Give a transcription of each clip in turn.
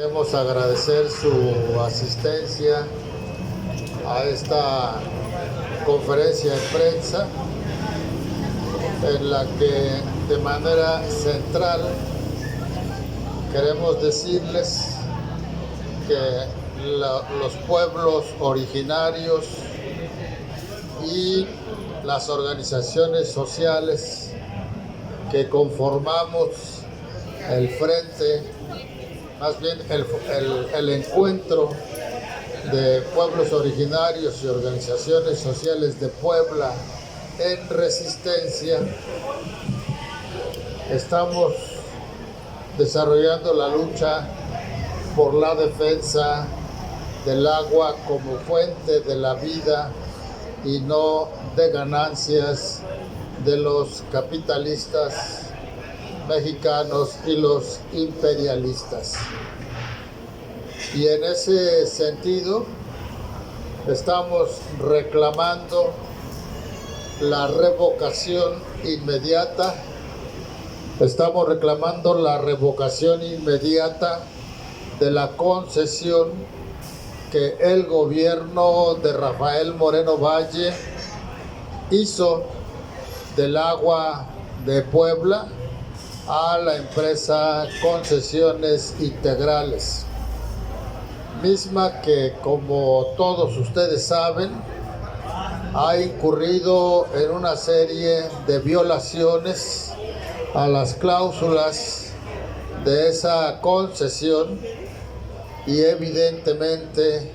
Queremos agradecer su asistencia a esta conferencia de prensa en la que de manera central queremos decirles que los pueblos originarios y las organizaciones sociales que conformamos el frente, más bien el encuentro de pueblos originarios y organizaciones sociales de Puebla en resistencia, estamos desarrollando la lucha por la defensa del agua como fuente de la vida y no de ganancias de los capitalistas mexicanos y los imperialistas. Y en ese sentido estamos reclamando la revocación inmediata, de la concesión que el gobierno de Rafael Moreno Valle hizo del agua de Puebla a la empresa Concesiones Integrales, misma que, como todos ustedes saben, ha incurrido en una serie de violaciones a las cláusulas de esa concesión y evidentemente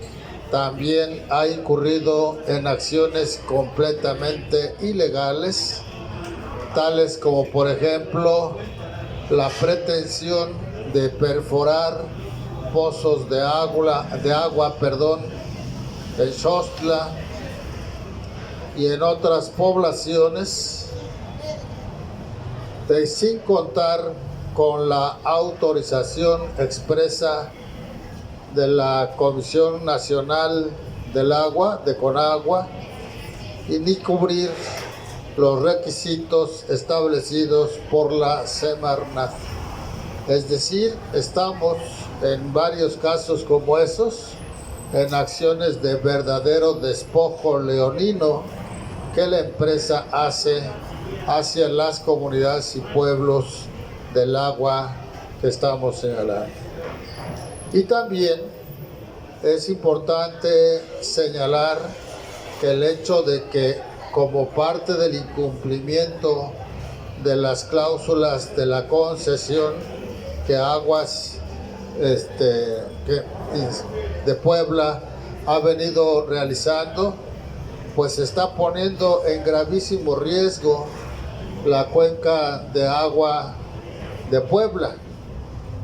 también ha incurrido en acciones completamente ilegales, tales como por ejemplo la pretensión de perforar pozos de agua en Xostla y en otras poblaciones, sin contar con la autorización expresa de la Comisión Nacional del Agua, de Conagua, y ni cubrir los requisitos establecidos por la Semarnat. Es decir, estamos en varios casos como esos, en acciones de verdadero despojo leonino que la empresa hace hacia las comunidades y pueblos del agua que estamos señalando. Y también es importante señalar que el hecho de que, como parte del incumplimiento de las cláusulas de la concesión que Aguas de Puebla ha venido realizando, pues está poniendo en gravísimo riesgo la cuenca de agua de Puebla,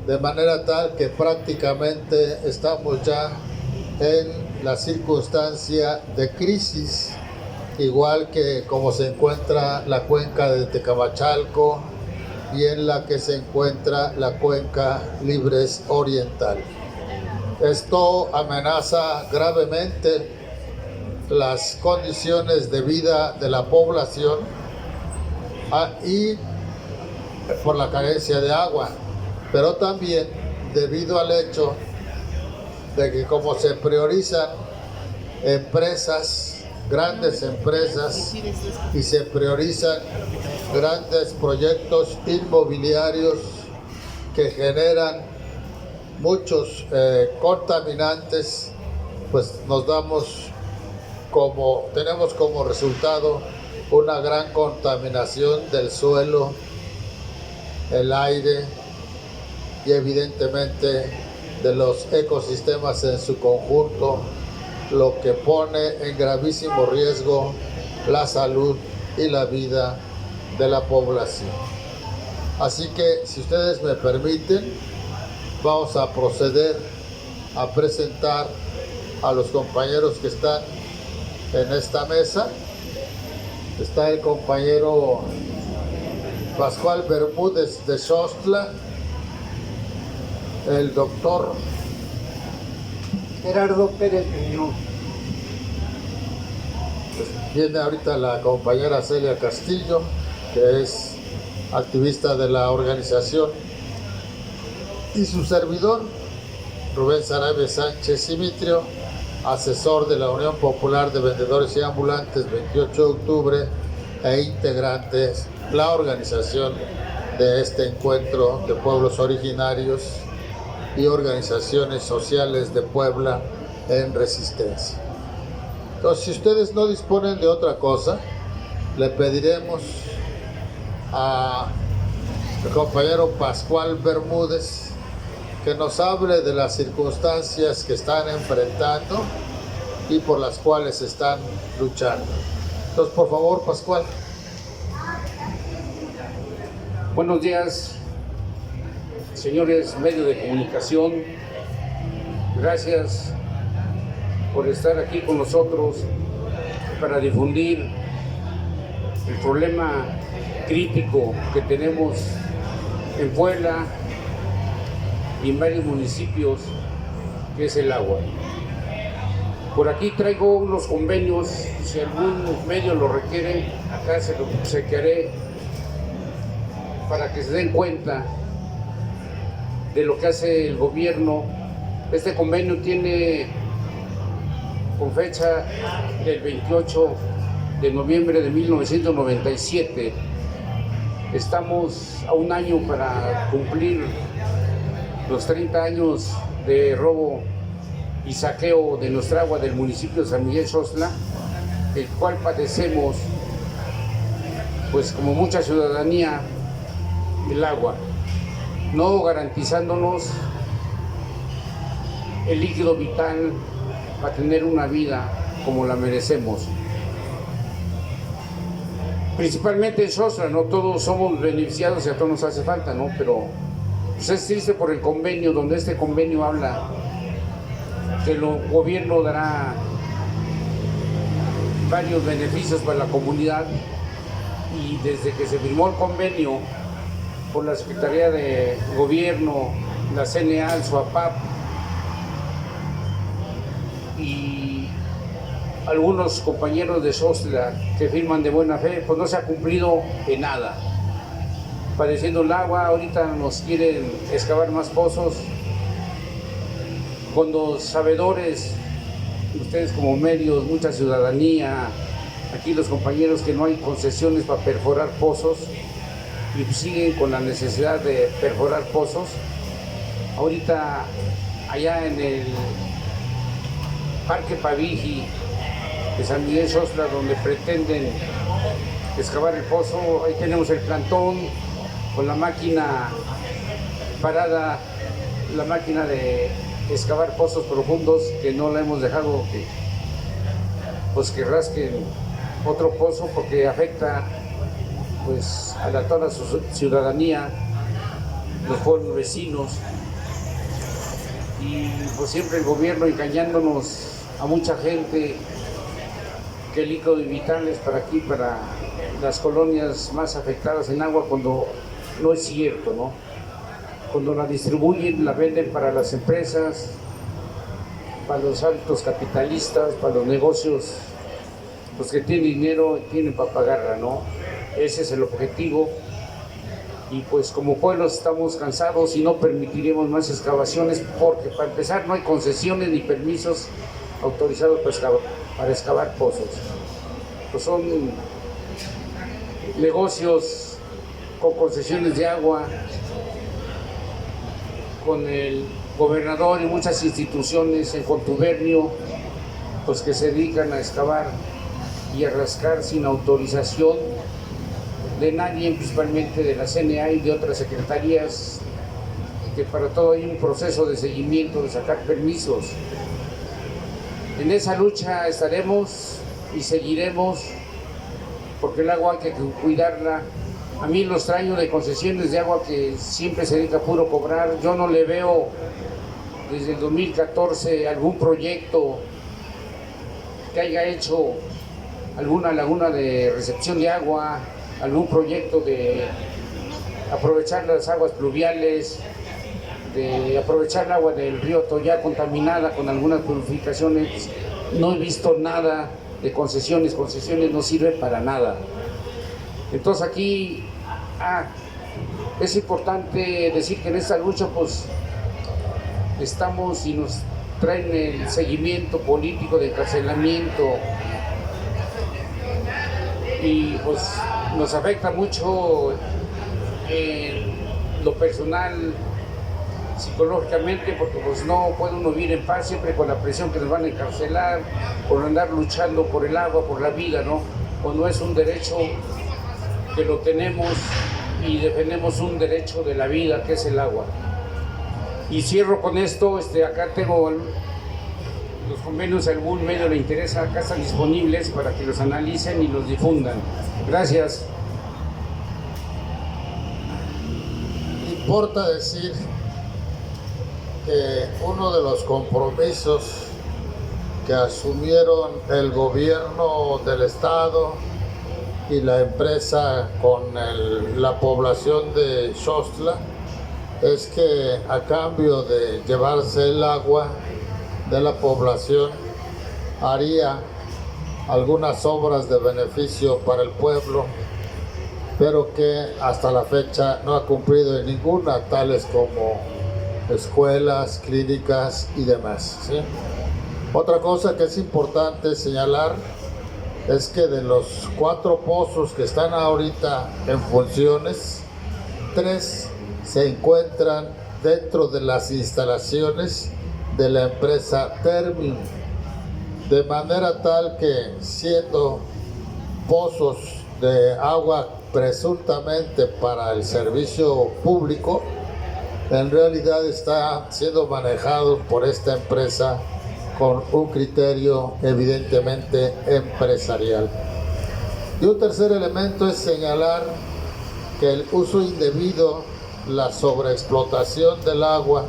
de manera tal que prácticamente estamos ya en la circunstancia de crisis, igual que como se encuentra la cuenca de Tecamachalco y en la que se encuentra la cuenca Libres Oriental. Esto amenaza gravemente las condiciones de vida de la población y por la carencia de agua, pero también debido al hecho de que, como se priorizan grandes empresas y se priorizan grandes proyectos inmobiliarios que generan muchos contaminantes, pues tenemos como resultado una gran contaminación del suelo, el aire y evidentemente de los ecosistemas en su conjunto, lo que pone en gravísimo riesgo la salud y la vida de la población. Así que, si ustedes me permiten, vamos a proceder a presentar a los compañeros que están en esta mesa. Está el compañero Pascual Bermúdez de Xostla, el doctor Gerardo Pérez Muñoz. Viene ahorita la compañera Celia Castillo, que es activista de la organización, y su servidor, Rubén Sarabia Sánchez Simitrio, asesor de la Unión Popular de Vendedores y Ambulantes 28 de octubre e integrantes la organización de este encuentro de pueblos originarios y organizaciones sociales de Puebla en resistencia. Entonces, si ustedes no disponen de otra cosa, le pediremos al compañero Pascual Bermúdez que nos hable de las circunstancias que están enfrentando y por las cuales están luchando. Entonces, por favor, Pascual. Buenos días, señores medios de comunicación. Gracias por estar aquí con nosotros para difundir el problema crítico que tenemos en Puebla y en varios municipios, que es el agua. Por aquí traigo unos convenios, si algún medio lo requiere, acá se lo obsequiaré para que se den cuenta de lo que hace el gobierno. Este convenio tiene con fecha del 28 de noviembre de 1997. Estamos a un año para cumplir los 30 años de robo y saqueo de nuestra agua del municipio de San Miguel Xoxtla, el cual padecemos, pues como mucha ciudadanía, el agua, no garantizándonos el líquido vital para tener una vida como la merecemos. Principalmente en Xoxtla, no todos somos beneficiados y a todos nos hace falta, ¿no? Pero pues es triste por el convenio, donde este convenio habla que el gobierno dará varios beneficios para la comunidad, y desde que se firmó el convenio por la Secretaría de Gobierno, la CNA, el SUAPAP y algunos compañeros de Xoxtla que firman de buena fe, pues no se ha cumplido en nada. Padeciendo el agua, ahorita nos quieren excavar más pozos, con los sabedores, ustedes como medios, mucha ciudadanía, aquí los compañeros, que no hay concesiones para perforar pozos y siguen con la necesidad de perforar pozos. Ahorita allá en el Parque Paviji de San Miguel Xoxtla, donde pretenden excavar el pozo, ahí tenemos el plantón con la máquina parada, la máquina de excavar pozos profundos, que no la hemos dejado que rasquen otro pozo, porque afecta pues a toda la ciudadanía, los pueblos vecinos, y pues siempre el gobierno engañándonos a mucha gente que el líquido vital es para aquí, para las colonias más afectadas en agua, cuando no es cierto, ¿no? Cuando la distribuyen, la venden para las empresas, para los altos capitalistas, para los negocios, los que tienen dinero tienen para pagarla, ¿no? Ese es el objetivo. Y pues como pueblos estamos cansados y no permitiremos más excavaciones, porque para empezar no hay concesiones ni permisos autorizados para excavar pozos. Pues son negocios con concesiones de agua, con el gobernador y muchas instituciones en contubernio, pues que se dedican a excavar y a rascar sin autorización de nadie, principalmente de la CNA y de otras secretarías, que para todo hay un proceso de seguimiento, de sacar permisos. En esa lucha estaremos y seguiremos, porque el agua hay que cuidarla. A mí los extraño de concesiones de agua, que siempre se dedica a puro cobrar. Yo no le veo desde el 2014 algún proyecto que haya hecho alguna laguna de recepción de agua, algún proyecto de aprovechar las aguas pluviales, de aprovechar el agua del río Toya contaminada con algunas purificaciones. No he visto nada de concesiones no sirven para nada. Entonces aquí es importante decir que en esta lucha pues estamos y nos traen el seguimiento político de encarcelamiento y pues nos afecta mucho en lo personal, psicológicamente, porque pues no puede uno vivir en paz siempre con la presión que nos van a encarcelar por andar luchando por el agua, por la vida, ¿no? O no es un derecho que lo tenemos y defendemos un derecho de la vida que es el agua. Y cierro con esto, acá tengo los convenios, si algún medio le interesa, acá están disponibles para que los analicen y los difundan. Gracias. Importa decir que uno de los compromisos que asumieron el gobierno del estado y la empresa con la población de Xostla es que a cambio de llevarse el agua de la población haría algunas obras de beneficio para el pueblo, pero que hasta la fecha no ha cumplido en ninguna, tales como escuelas, clínicas y demás, ¿sí? Otra cosa que es importante señalar es que de los 4 pozos que están ahorita en funciones, 3 se encuentran dentro de las instalaciones de la empresa Termium, de manera tal que, siendo pozos de agua presuntamente para el servicio público, en realidad está siendo manejado por esta empresa con un criterio evidentemente empresarial. Y un tercer elemento es señalar que el uso indebido, la sobreexplotación del agua,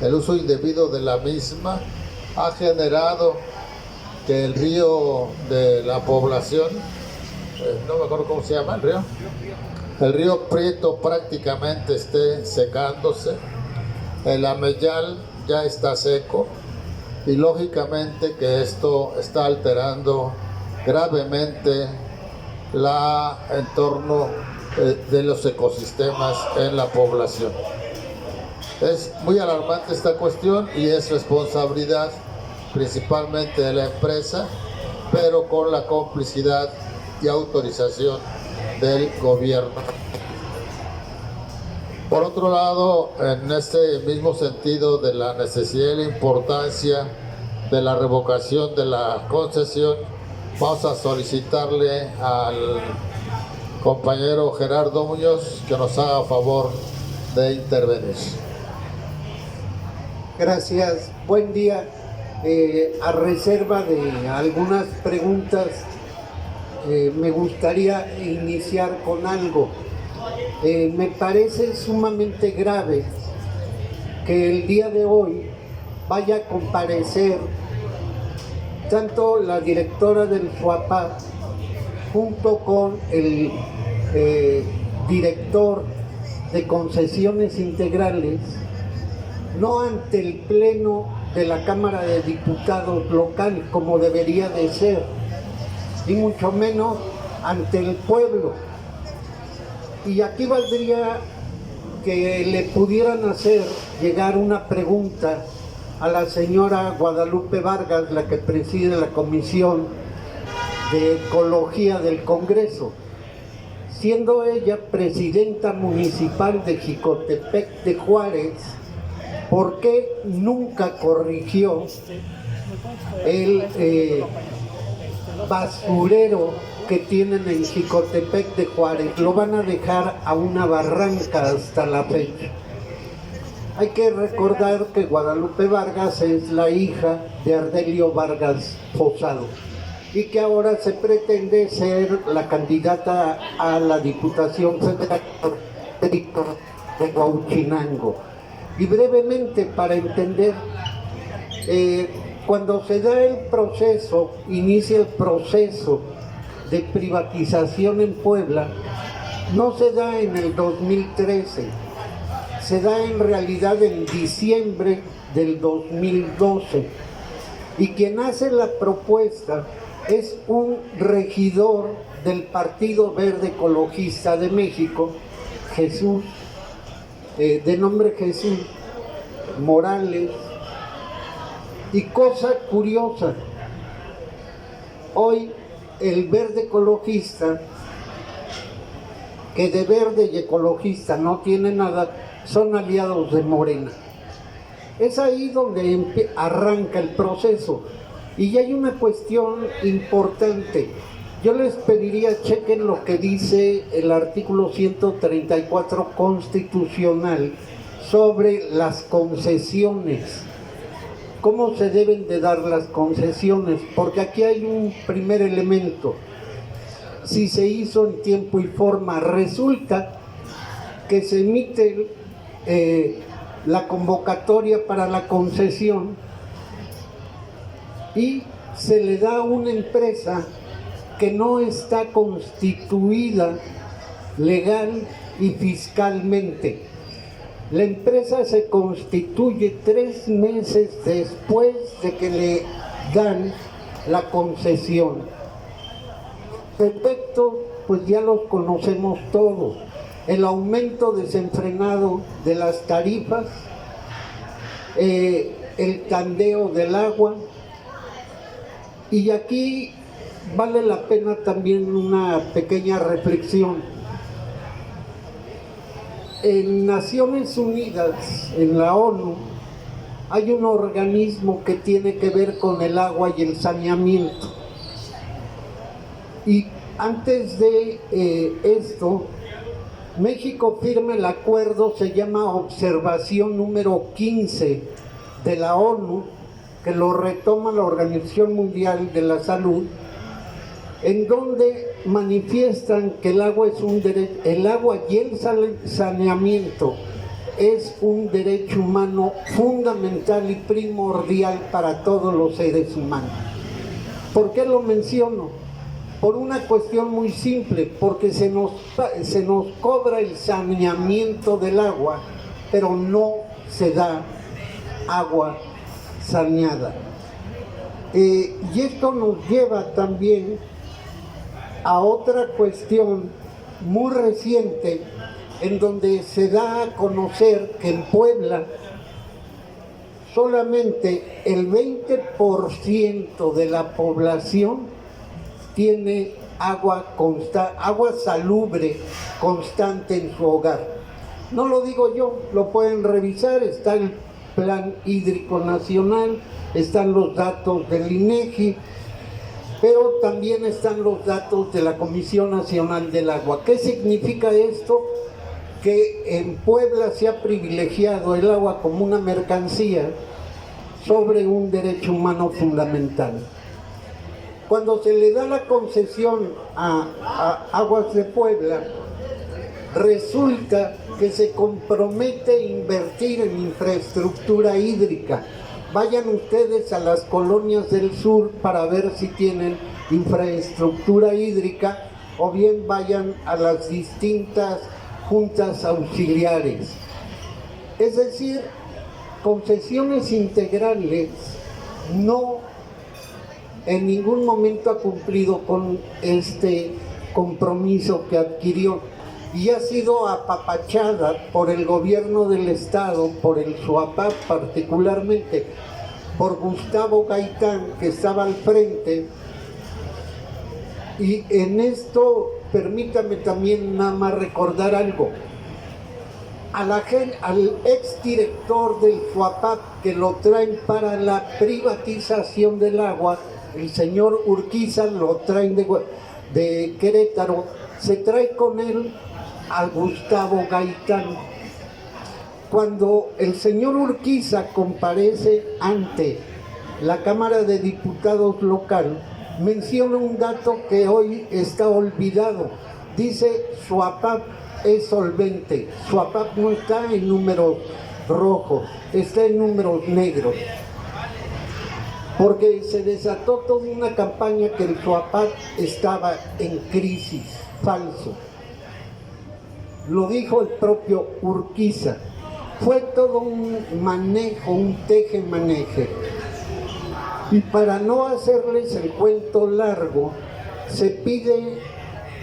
el uso indebido de la misma, ha generado que el río de la población, no me acuerdo cómo se llama el río Prieto, prácticamente esté secándose, el Ameyal ya está seco, y lógicamente que esto está alterando gravemente el entorno de los ecosistemas en la población. Es muy alarmante esta cuestión y es responsabilidad principalmente de la empresa, pero con la complicidad y autorización del gobierno. Por otro lado, en este mismo sentido de la necesidad y la importancia de la revocación de la concesión, vamos a solicitarle al compañero Gerardo Muñoz que nos haga favor de intervenir. Gracias, buen día. A reserva de algunas preguntas, me gustaría iniciar con algo. Me parece sumamente grave que el día de hoy vaya a comparecer tanto la directora del FUAPAT junto con el director de concesiones integrales, no ante el Pleno de la Cámara de Diputados local como debería de ser, y mucho menos ante el pueblo. Y aquí valdría que le pudieran hacer llegar una pregunta a la señora Guadalupe Vargas, la que preside la Comisión de Ecología del Congreso, siendo ella presidenta municipal de Jicotepec de Juárez. ¿Por qué nunca corrigió el basurero que tienen en Jicotepec de Juárez? Lo van a dejar a una barranca hasta la fecha. Hay que recordar que Guadalupe Vargas es la hija de Ardelio Vargas Posado y que ahora se pretende ser la candidata a la Diputación Federal de Huauchinango. Y brevemente, para entender, cuando se da el proceso, inicia el proceso de privatización en Puebla, no se da en el 2013, se da en realidad en diciembre del 2012. Y quien hace la propuesta es un regidor del Partido Verde Ecologista de México, Jesús, de nombre Jesús Morales. Y cosa curiosa, hoy el verde ecologista, que de verde y ecologista no tiene nada, son aliados de Morena. Es ahí donde arranca el proceso. Y hay una cuestión importante. Yo les pediría, chequen lo que dice el artículo 134 constitucional sobre las concesiones. ¿Cómo se deben de dar las concesiones? Porque aquí hay un primer elemento. Si se hizo en tiempo y forma, resulta que se emite la convocatoria para la concesión y se le da a una empresa que no está constituida legal y fiscalmente. La empresa se constituye 3 meses después de que le dan la concesión. Perfecto, pues ya los conocemos todos. El aumento desenfrenado de las tarifas, el tandeo del agua. Y aquí vale la pena también una pequeña reflexión. En Naciones Unidas, en la ONU, hay un organismo que tiene que ver con el agua y el saneamiento. Y antes de esto, México firma el acuerdo, se llama Observación número 15 de la ONU, que lo retoma la Organización Mundial de la Salud, en donde manifiestan que el agua es un derecho, el agua y el saneamiento es un derecho humano fundamental y primordial para todos los seres humanos. ¿Por qué lo menciono? Por una cuestión muy simple, porque se nos cobra el saneamiento del agua, pero no se da agua saneada. Y esto nos lleva también a otra cuestión muy reciente, en donde se da a conocer que en Puebla solamente el 20% de la población tiene agua salubre constante en su hogar. No lo digo yo, lo pueden revisar, está el Plan Hídrico Nacional, están los datos del INEGI, pero también están los datos de la Comisión Nacional del Agua. ¿Qué significa esto? Que en Puebla se ha privilegiado el agua como una mercancía sobre un derecho humano fundamental. Cuando se le da la concesión a Aguas de Puebla, resulta que se compromete a invertir en infraestructura hídrica. Vayan ustedes a las colonias del sur para ver si tienen infraestructura hídrica, o bien vayan a las distintas juntas auxiliares. Es decir, concesiones integrales no en ningún momento ha cumplido con este compromiso que adquirió y ha sido apapachada por el gobierno del estado, por el SUAPAP particularmente, por Gustavo Gaitán, que estaba al frente. Y en esto, permítame también nada más recordar algo. Al exdirector del SUAPAP, que lo traen para la privatización del agua, el señor Urquiza, lo traen de Querétaro, se trae con él a Gustavo Gaitán. Cuando el señor Urquiza comparece ante la Cámara de Diputados local, menciona un dato que hoy está olvidado. Dice, SUAPAP es solvente. SUAPAP no está en números rojos, está en números negros. Porque se desató toda una campaña que el SUAPAP estaba en crisis. Falso. Lo dijo el propio Urquiza. Fue todo un manejo, un teje-maneje. Y para no hacerles el cuento largo, se pide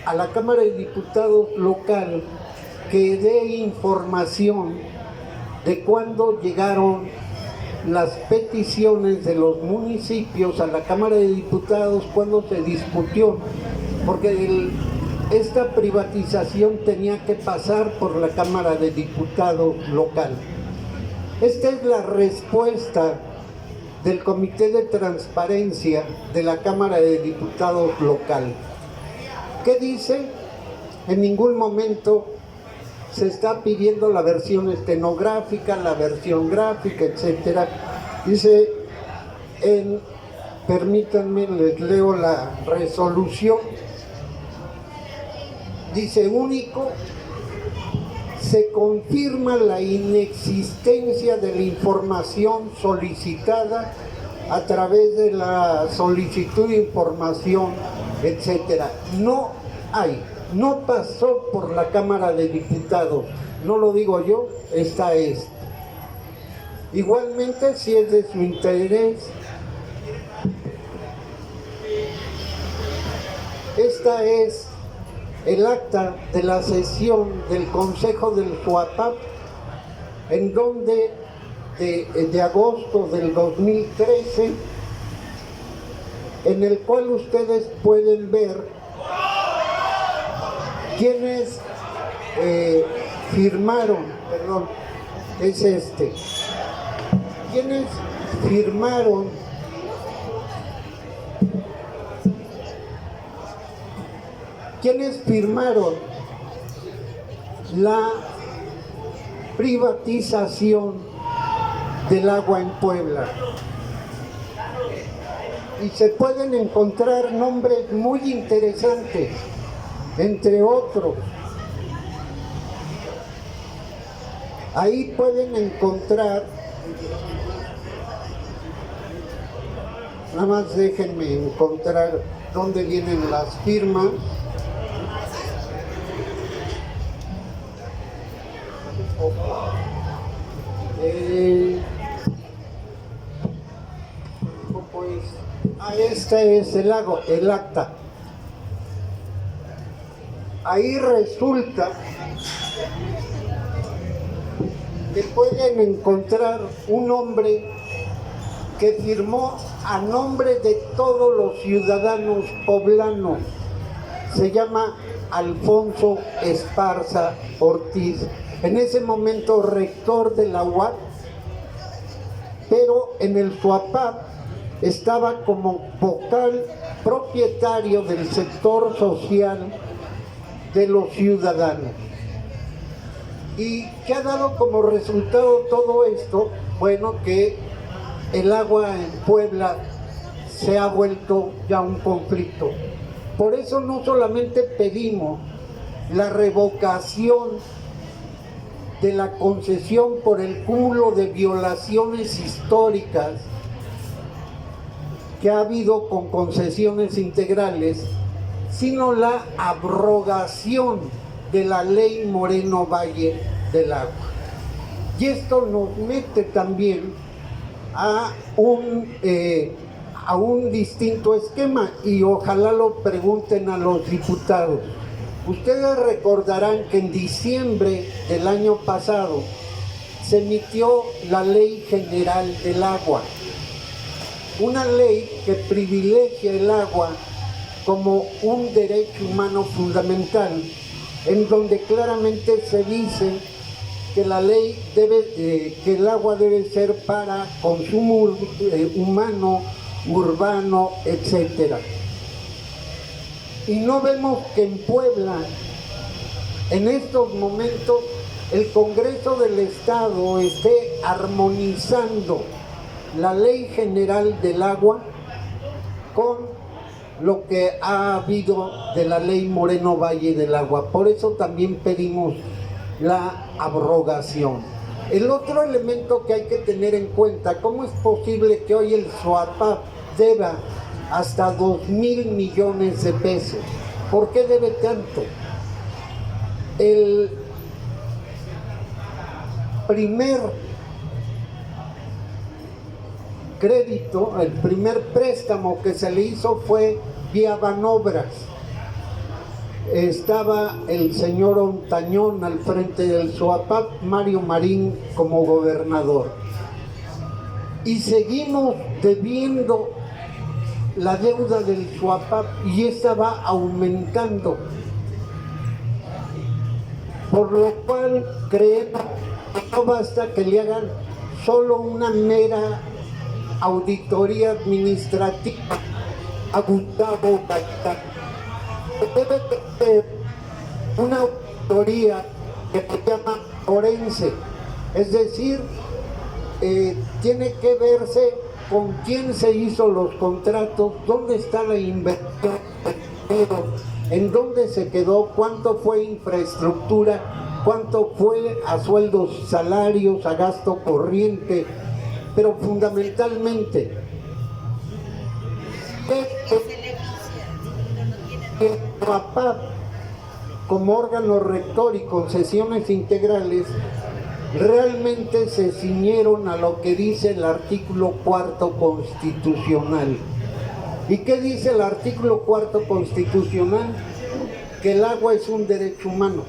a la Cámara de Diputados local que dé información de cuando llegaron las peticiones de los municipios a la Cámara de Diputados, cuando se discutió, porque esta privatización tenía que pasar por la Cámara de Diputados local. Esta es la respuesta del Comité de Transparencia de la Cámara de Diputados local. ¿Qué dice? En ningún momento se está pidiendo la versión estenográfica, la versión gráfica, etcétera. Dice, permítanme, les leo la resolución. Dice, único, se confirma la inexistencia de la información solicitada a través de la solicitud de información, etcétera. No hay, no pasó por la Cámara de Diputados, no lo digo yo, esta es. Igualmente, si es de su interés, esta es el acta de la sesión del Consejo del FUAPAP, en donde de agosto del 2013, en el cual ustedes pueden ver quienes firmaron, perdón, es este, quienes firmaron la privatización del agua en Puebla. Y se pueden encontrar nombres muy interesantes, entre otros. Ahí pueden encontrar, nada más déjenme encontrar dónde vienen las firmas. Este es el acta. Ahí resulta que pueden encontrar un hombre que firmó a nombre de todos los ciudadanos poblanos. Se llama Alfonso Esparza Ortiz, en ese momento rector de la UAP, pero en el FUAPAP estaba como vocal propietario del sector social de los ciudadanos. ¿Y qué ha dado como resultado todo esto? Bueno, que el agua en Puebla se ha vuelto ya un conflicto. Por eso no solamente pedimos la revocación de la concesión por el cúmulo de violaciones históricas que ha habido con concesiones integrales, sino la abrogación de la ley Moreno Valle del agua. Y esto nos mete también a un distinto esquema, y ojalá lo pregunten a los diputados. Ustedes recordarán que en diciembre del año pasado se emitió la Ley General del Agua, una ley que privilegia el agua como un derecho humano fundamental, en donde claramente se dice que la ley que el agua debe ser para consumo humano, urbano, etcétera. Y no vemos que en Puebla, en estos momentos, el Congreso del Estado esté armonizando la Ley General del Agua con lo que ha habido de la Ley Moreno Valle del Agua. Por eso también pedimos la abrogación. El otro elemento que hay que tener en cuenta, ¿cómo es posible que hoy el SUAPAP deba hasta 2,000 millones de pesos? ¿Por qué debe tanto? El primer crédito, el primer préstamo que se le hizo fue vía Banobras. estaba el señor Ontañón al frente del SUAPAP, Mario Marín como gobernador. Y seguimos debiendo la deuda del SUAPAP y esta va aumentando. Por lo cual creemos que no basta que le hagan solo una mera auditoría administrativa a Gustavo Gaitán. Debe ser una auditoría que se llama forense, es decir, tiene que verse con quién se hizo los contratos, dónde está la inversión, en dónde se quedó, cuánto fue infraestructura, cuánto fue a sueldos, salarios, a gasto corriente, pero fundamentalmente el SUAPAP como órgano rector y concesiones integrales realmente se ciñeron a lo que dice el artículo 4 constitucional. ¿Y qué dice el artículo 4 constitucional? Que el agua es un derecho humano.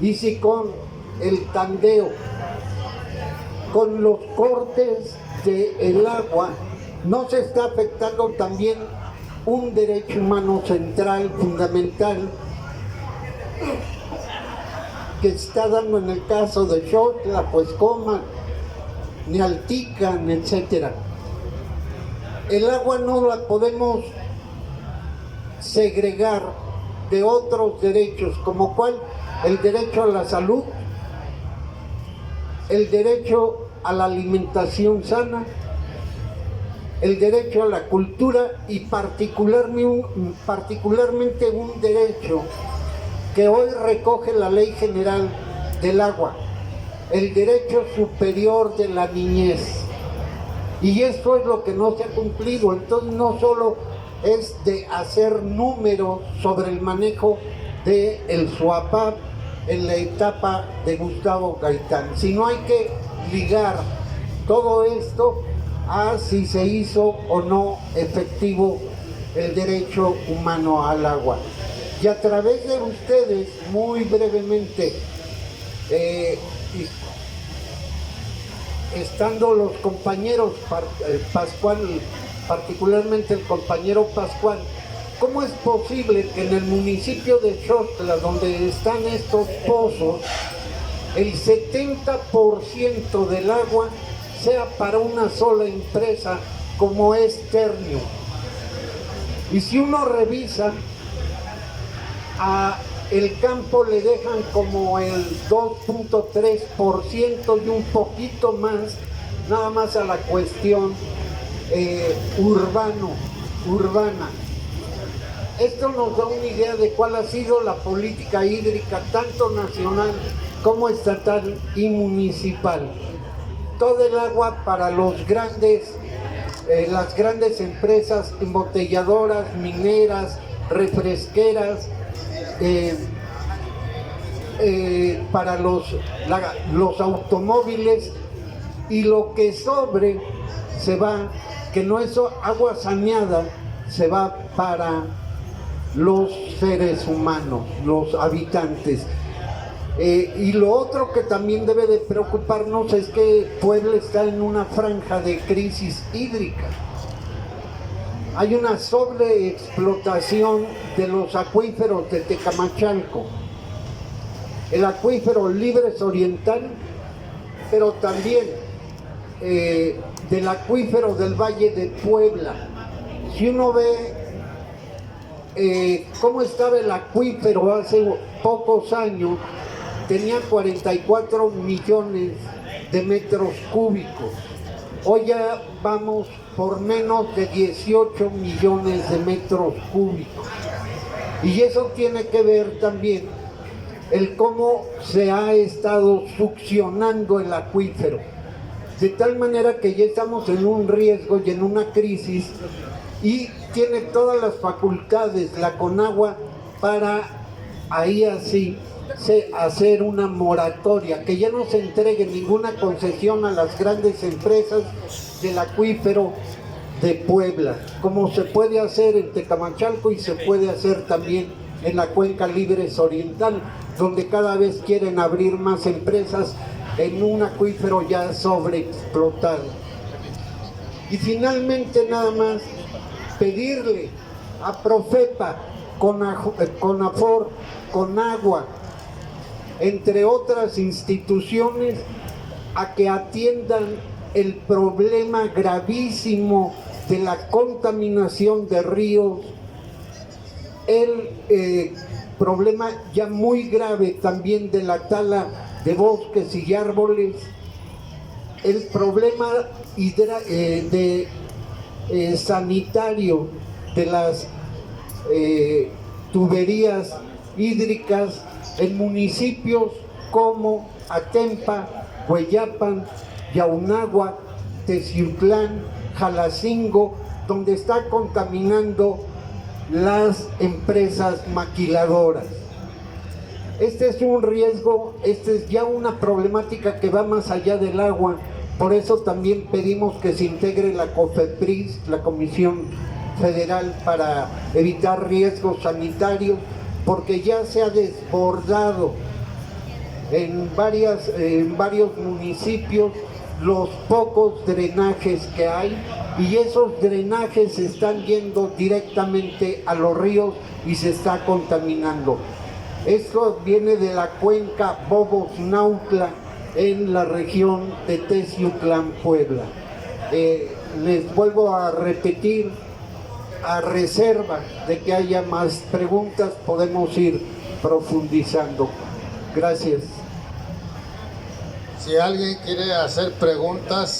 Y si con el tandeo, con los cortes del agua, no se está afectando también un derecho humano central, fundamental, que está dando en el caso de Xotla, Cuexcoma, Nealtican, etcétera. El agua no la podemos segregar de otros derechos, como cuál, el derecho a la salud, el derecho a la alimentación sana, el derecho a la cultura y particularmente un derecho que hoy recoge la Ley General del Agua, el derecho superior de la niñez. Y esto es lo que no se ha cumplido. Entonces no solo es de hacer números sobre el manejo del SUAPAP en la etapa de Gustavo Gaitán, sino hay que ligar todo esto a si se hizo o no efectivo el derecho humano al agua. Y a través de ustedes, muy brevemente, estando los compañeros Pascual, particularmente el compañero Pascual, ¿cómo es posible que en el municipio de Xotla, donde están estos pozos, el 70% del agua sea para una sola empresa como es Ternium? Y si uno revisa, a el campo le dejan como el 2.3% y un poquito más, nada más a la cuestión urbana. Esto nos da una idea de cuál ha sido la política hídrica, tanto nacional como estatal y municipal. Todo el agua para las grandes empresas embotelladoras, mineras, refresqueras, para los automóviles, y lo que sobre se va, que no es agua saneada, se va para los seres humanos, los habitantes. Y lo otro que también debe de preocuparnos es que Puebla está en una franja de crisis hídrica. Hay una sobreexplotación de los acuíferos de Tecamachalco, el acuífero Libres Oriental, pero también del acuífero del Valle de Puebla. Si uno ve cómo estaba el acuífero hace pocos años, tenía 44 millones de metros cúbicos. Hoy ya vamos por menos de 18 millones de metros cúbicos. Y eso tiene que ver también el cómo se ha estado succionando el acuífero. De tal manera que ya estamos en un riesgo y en una crisis, y tiene todas las facultades la Conagua para ahí así hacer una moratoria, que ya no se entregue ninguna concesión a las grandes empresas del acuífero de Puebla, como se puede hacer en Tecamachalco y se puede hacer también en la Cuenca Libres Oriental, donde cada vez quieren abrir más empresas en un acuífero ya sobreexplotado. Y finalmente nada más pedirle a Profepa, CONAFOR, CONAGUA, entre otras instituciones, a que atiendan el problema gravísimo de la contaminación de ríos, el problema ya muy grave también de la tala de bosques y árboles, el problema sanitario de las tuberías hídricas en municipios como Atempa, Hueyapan, Yaunáhuac, Teciutlán, Jalacingo, donde está contaminando las empresas maquiladoras. Este es un riesgo, esta es ya una problemática que va más allá del agua. Por eso también pedimos que se integre la COFEPRIS, la Comisión Federal para evitar riesgos sanitarios, porque ya se ha desbordado en varios municipios los pocos drenajes que hay, y esos drenajes se están yendo directamente a los ríos y se está contaminando. Esto viene de la cuenca Bobos-Nautla en la región de Teciutlán, Puebla. Les vuelvo a repetir, a reserva de que haya más preguntas, podemos ir profundizando. Gracias. Si alguien quiere hacer preguntas